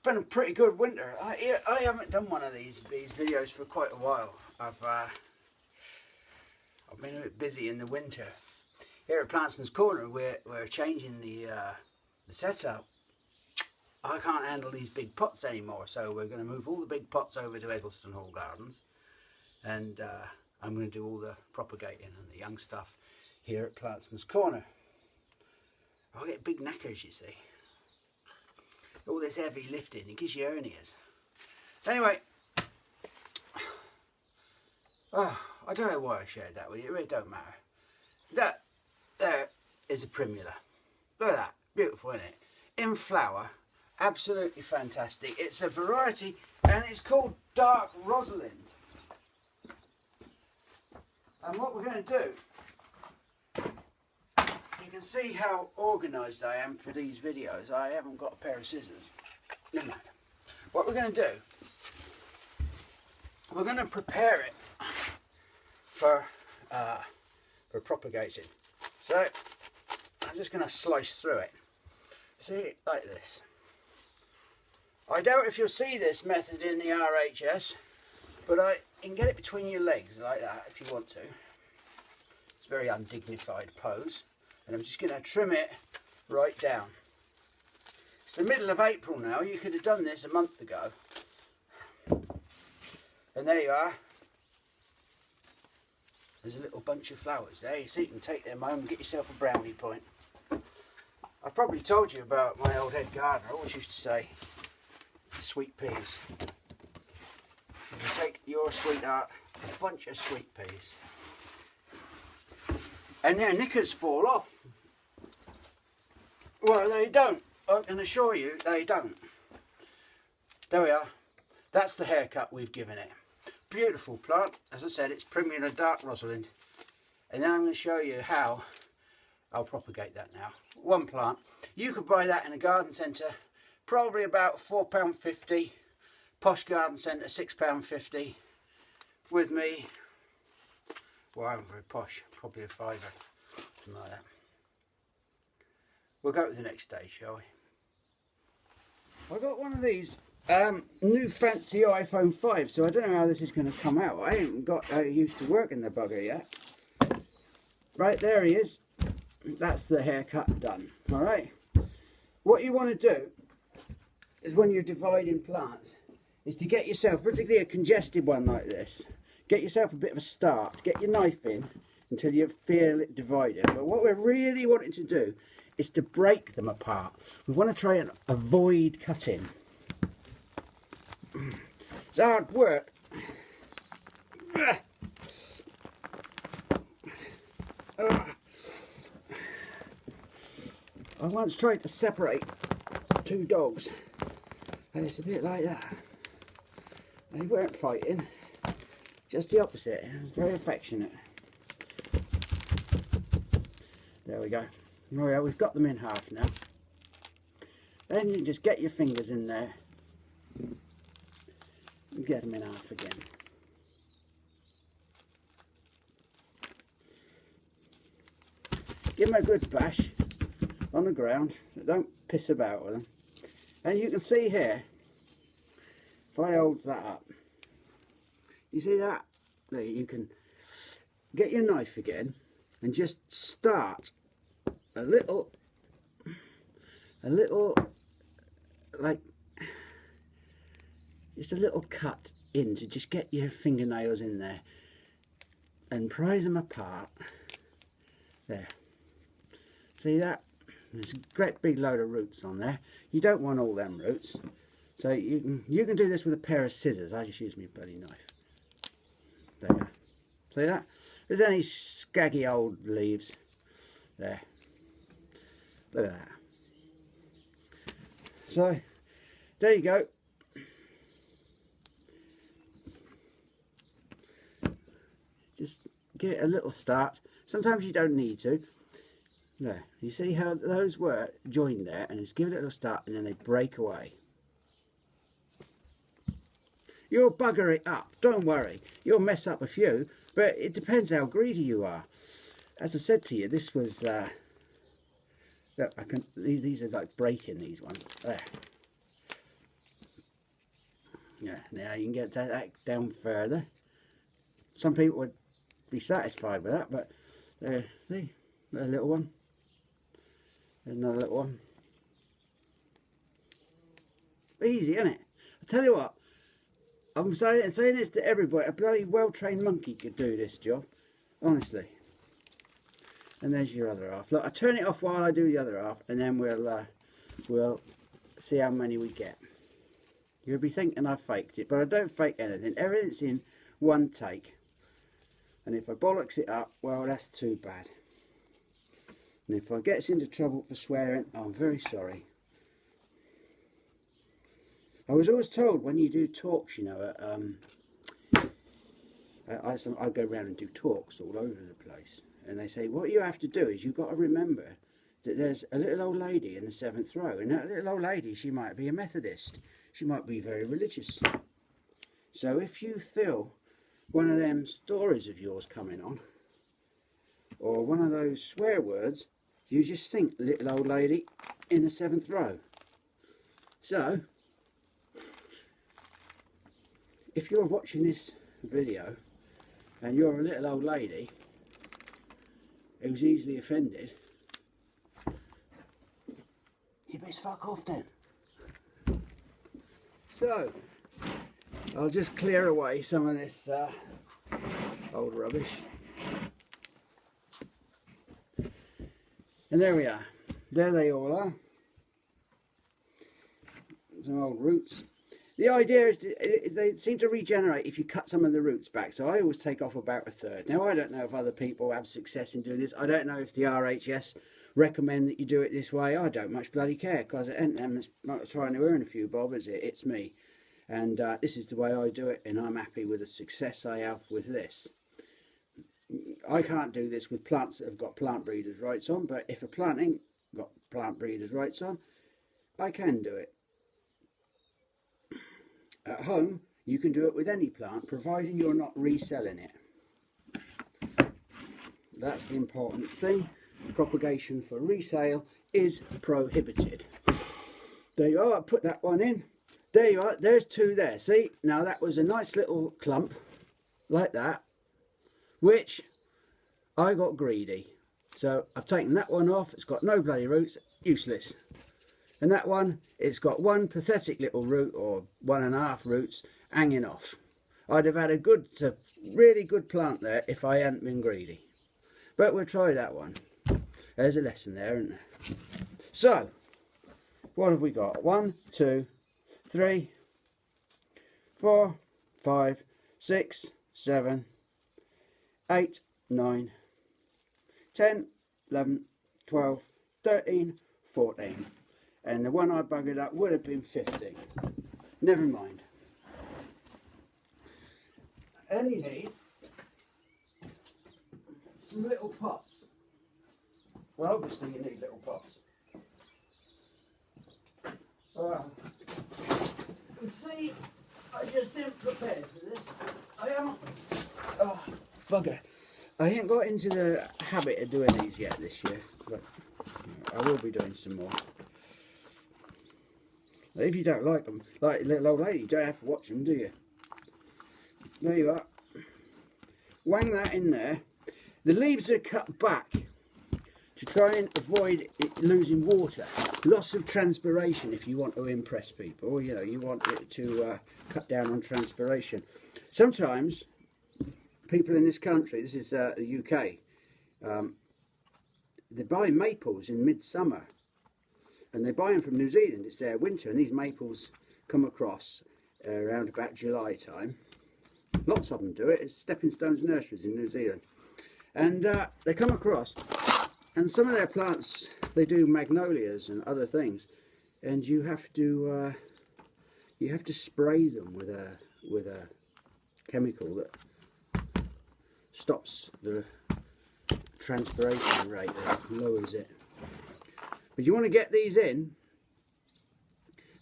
been a pretty good winter. I haven't done one of these videos for quite a while. I've been a bit busy in the winter. Here at Plantsman's Corner, we're changing the setup. I can't handle these big pots anymore, so we're going to move all the big pots over to Eggleston Hall Gardens, and I'm going to do all the propagating and the young stuff here at Plantsman's Corner. I get big knackers, you see. All this heavy lifting, it gives you hernias. Anyway, I don't know why I shared that with you, it really don't matter. That there is a Primula. Look at that, beautiful, isn't it? In flower, absolutely fantastic. It's a variety and it's called Dark Rosalind. And what we're going to do, you can see how organised I am for these videos. I haven't got a pair of scissors. No matter. What we're going to do, we're going to prepare it for propagating. So I'm just going to slice through it. See, like this. I doubt if you'll see this method in the RHS, but you can get it between your legs like that if you want to. It's a very undignified pose. And I'm just going to trim it right down. It's the middle of April now. You could have done this a month ago. And there you are. There's a little bunch of flowers there. You see, you can take them home and get yourself a brownie point. I've probably told you about my old head gardener. I always used to say, sweet peas. You take your sweetheart a bunch of sweet peas. And their knickers fall off. Well, they don't. I can assure you, they don't. There we are. That's the haircut we've given it. Beautiful plant. As I said, it's Primula Dark Rosalind. And then I'm going to show you how I'll propagate that now. One plant. You could buy that in a garden centre, probably about £4.50. Posh garden centre, £6.50. With me, well, I'm very posh, probably a £5, something like that. We'll go to the next stage, shall we? I got one of these new fancy iPhone 5, so I don't know how this is going to come out. I haven't got used to working the bugger yet. Right, there he is. That's the haircut done. All right. What you want to do is, when you're dividing plants, is to get yourself, particularly a congested one like this, get yourself a bit of a start. Get your knife in until you feel it divided. But what we're really wanting to do is to break them apart. We want to try and avoid cutting. It's hard work. I once tried to separate two dogs, and it's a bit like that. They weren't fighting, just the opposite. It was very affectionate. There we go. Oh yeah, we've got them in half now. Then you just get your fingers in there and get them in half again. Give them a good bash on the ground, so don't piss about with them. And you can see here, if I hold that up, you see that? There, you can get your knife again and just start a little, like, just a little cut in to just get your fingernails in there and prise them apart. There. See that? There's a great big load of roots on there. You don't want all them roots. So you can do this with a pair of scissors. I just use my bloody knife. There. See that? If there's any scaggy old leaves. There. Look at that. So, there you go. Just give it a little start. Sometimes you don't need to. There, you see how those were joined there, and just give it a little start and then they break away. You'll bugger it up, don't worry. You'll mess up a few, but it depends how greedy you are. As I've said to you, this was look, these are like breaking, these ones. There. Yeah, now you can get that down further. Some people would be satisfied with that, but see, a little one, another little one. Easy, isn't it? I tell you what, I'm saying this to everybody. A bloody well-trained monkey could do this job, honestly. And there's your other half. Look, I turn it off while I do the other half, and then we'll see how many we get. You'll be thinking I faked it, but I don't fake anything. Everything's in one take. And if I bollocks it up, well, that's too bad. And if I get into trouble for swearing, I'm very sorry. I was always told when you do talks, you know, I go around and do talks all over the place. And they say, what you have to do is you've got to remember that there's a little old lady in the 7th row. And that little old lady, she might be a Methodist. She might be very religious. So if you feel one of them stories of yours coming on, or one of those swear words, you just think little old lady in the 7th row. So, if you're watching this video and you're a little old lady who's easily offended, you best fuck off then. So, I'll just clear away some of this old rubbish. And there we are. There they all are. Some old roots. The idea is they seem to regenerate if you cut some of the roots back. So I always take off about a third. Now I don't know if other people have success in doing this. I don't know if the RHS recommend that you do it this way. I don't much bloody care, because it ain't them that's not trying to earn a few bob, is it? It's me. And this is the way I do it, and I'm happy with the success I have with this. I can't do this with plants that have got plant breeders' rights on, but if a plant ain't got plant breeders' rights on, I can do it. At home, you can do it with any plant, providing you're not reselling it. That's the important thing. Propagation for resale is prohibited. There you are, I put that one in. There you are, there's two there. See, now that was a nice little clump, like that, which I got greedy. So I've taken that one off, it's got no bloody roots, useless. And that one, it's got one pathetic little root, or 1.5 roots, hanging off. I'd have had a good, really good plant there if I hadn't been greedy. But we'll try that one. There's a lesson there, isn't there? So, what have we got? 1, 2, 3, 4, 5, 6, 7, 8, 9, 10, 11, 12, 13, 14. And the one I buggered up would have been 15. Never mind. And you need some little pots. Well, obviously you need little pots. You see, I just didn't prepare for this. I haven't. Oh, bugger. I ain't got into the habit of doing these yet this year, but I will be doing some more. If you don't like them, like little old lady, you don't have to watch them, do you? There you are. Wang that in there. The leaves are cut back to try and avoid it losing water. Loss of transpiration if you want to impress people. You know, you want it to cut down on transpiration. Sometimes people in this country, this is the UK, they buy maples in midsummer. And they buy them from New Zealand, it's their winter, and these maples come across around about July time. Lots of them do it, it's Stepping Stones Nurseries in New Zealand. And they come across, and some of their plants, they do magnolias and other things, and you have to spray them with a chemical that stops the transpiration rate, that lowers it. But you want to get these in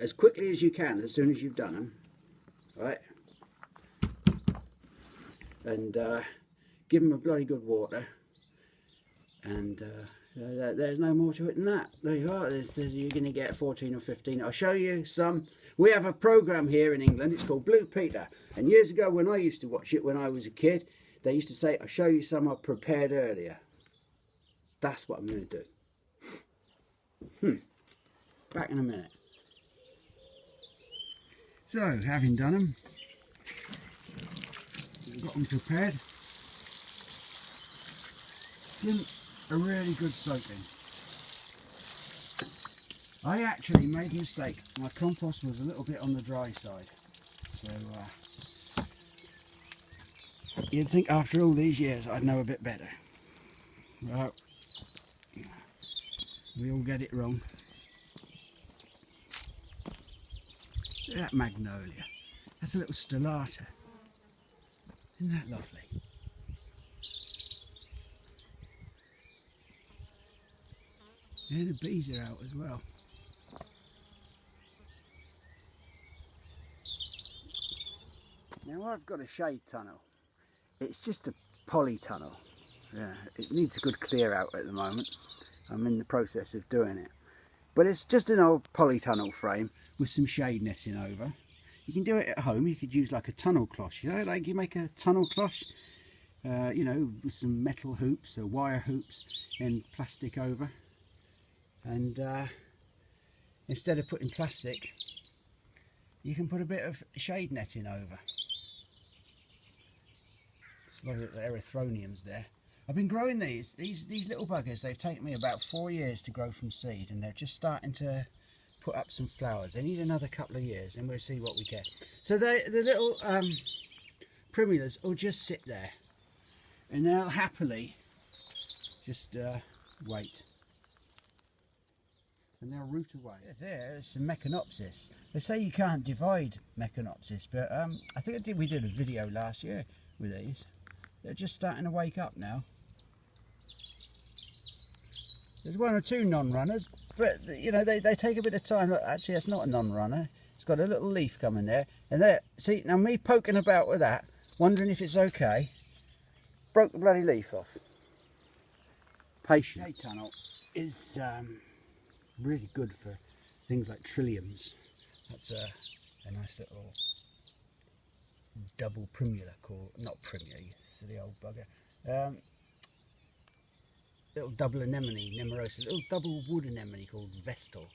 as quickly as you can, as soon as you've done them, right? And give them a bloody good water, and There's no more to it than that. There you are. You're going to get 14 or 15. I'll show you some. We have a program here in England. It's called Blue Peter. And years ago when I used to watch it when I was a kid, they used to say, I'll show you some I prepared earlier. That's what I'm going to do. Back in a minute. So, having done them, we've got them prepared. Give them a really good soaking. I actually made a mistake. My compost was a little bit on the dry side. So, you'd think after all these years I'd know a bit better. Well, we all get it wrong. Look at that magnolia. That's a little stellata. Isn't that lovely? Yeah, the bees are out as well. Now I've got a shade tunnel. It's just a polytunnel. Yeah, it needs a good clear out at the moment. I'm in the process of doing it. But it's just an old polytunnel frame with some shade netting over. You can do it at home. You could use like a tunnel cloche, you know, like you make a tunnel cloche, you know, with some metal hoops or wire hoops and plastic over. And instead of putting plastic, you can put a bit of shade netting over. There's a lot of erythroniums there. I've been growing these little buggers. They've taken me about 4 years to grow from seed, and they're just starting to put up some flowers. They need another couple of years, and we'll see what we get. So the little primulas will just sit there, and they'll happily just wait. And they'll root away. There's some Mechanopsis. They say you can't divide Mechanopsis, but I think we did a video last year with these. They're just starting to wake up now. There's one or two non-runners, but you know they take a bit of time. Look, actually, that's not a non-runner. It's got a little leaf coming there, and there. See, now me poking about with that, wondering if it's okay, broke the bloody leaf off. Patient. Shade tunnel is really good for things like trilliums. That's a nice little double primula, called, not primula, you silly old bugger. Little double anemone, nemerosa, little double wood anemone called Vestal.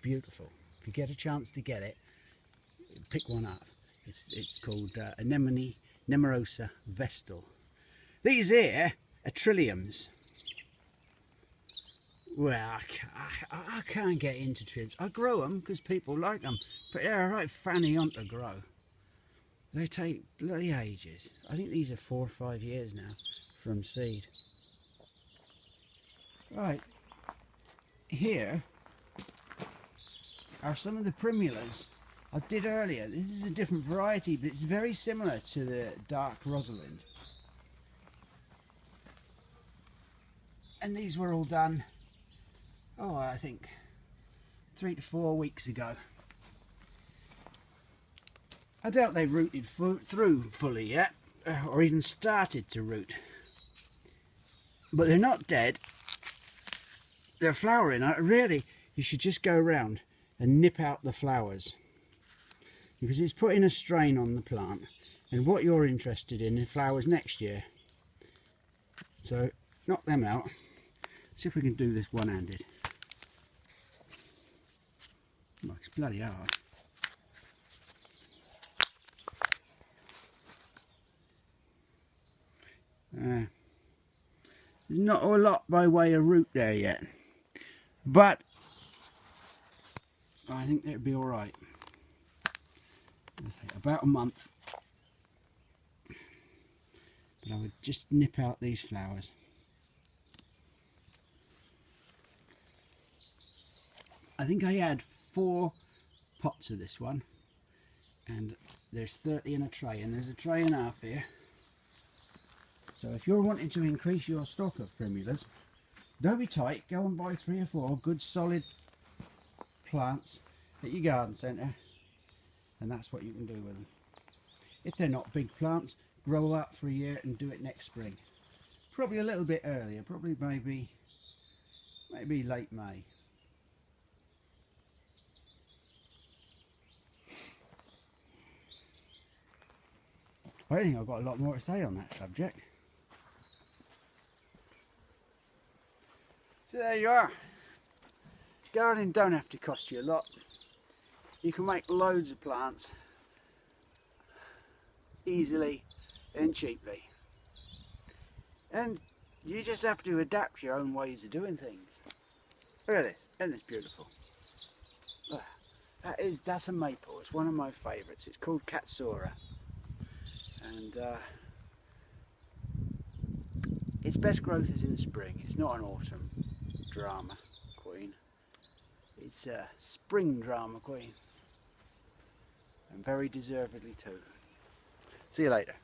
Beautiful. If you get a chance to get it, pick one up. It's called anemone nemerosa Vestal. These here are trilliums. Well, I can't get into trilliums. I grow them because people like them, but they're a right fanny on to grow. They take bloody ages. I think these are 4 or 5 years now from seed. Right, here are some of the primulas I did earlier. This is a different variety, but it's very similar to the dark Rosalind. And these were all done, oh, I think 3 to 4 weeks ago. I doubt they've rooted through fully yet, or even started to root. But they're not dead. They're flowering. Really, you should just go around and nip out the flowers, because it's putting a strain on the plant, and what you're interested in is flowers next year. So knock them out. See if we can do this one-handed. Oh, it's bloody hard. There's not a lot by way of root there yet, but I think it'll be all right. About a month, but I would just nip out these flowers. I think I had 4 pots of this one, and there's 30 in a tray, and there's a tray and a half here. So if you're wanting to increase your stock of primulas, don't be tight, go and buy 3 or 4 good solid plants at your garden centre, and that's what you can do with them. If they're not big plants, grow up for a year and do it next spring. Probably a little bit earlier, probably maybe maybe late May. I think I've got a lot more to say on that subject. So there you are. Gardening don't have to cost you a lot. You can make loads of plants easily and cheaply. And you just have to adapt your own ways of doing things. Look at this, isn't this beautiful? That's a maple, it's one of my favourites. It's called Katsura. And its best growth is in spring. It's not an autumn drama queen. It's a spring drama queen. And very deservedly too. See you later.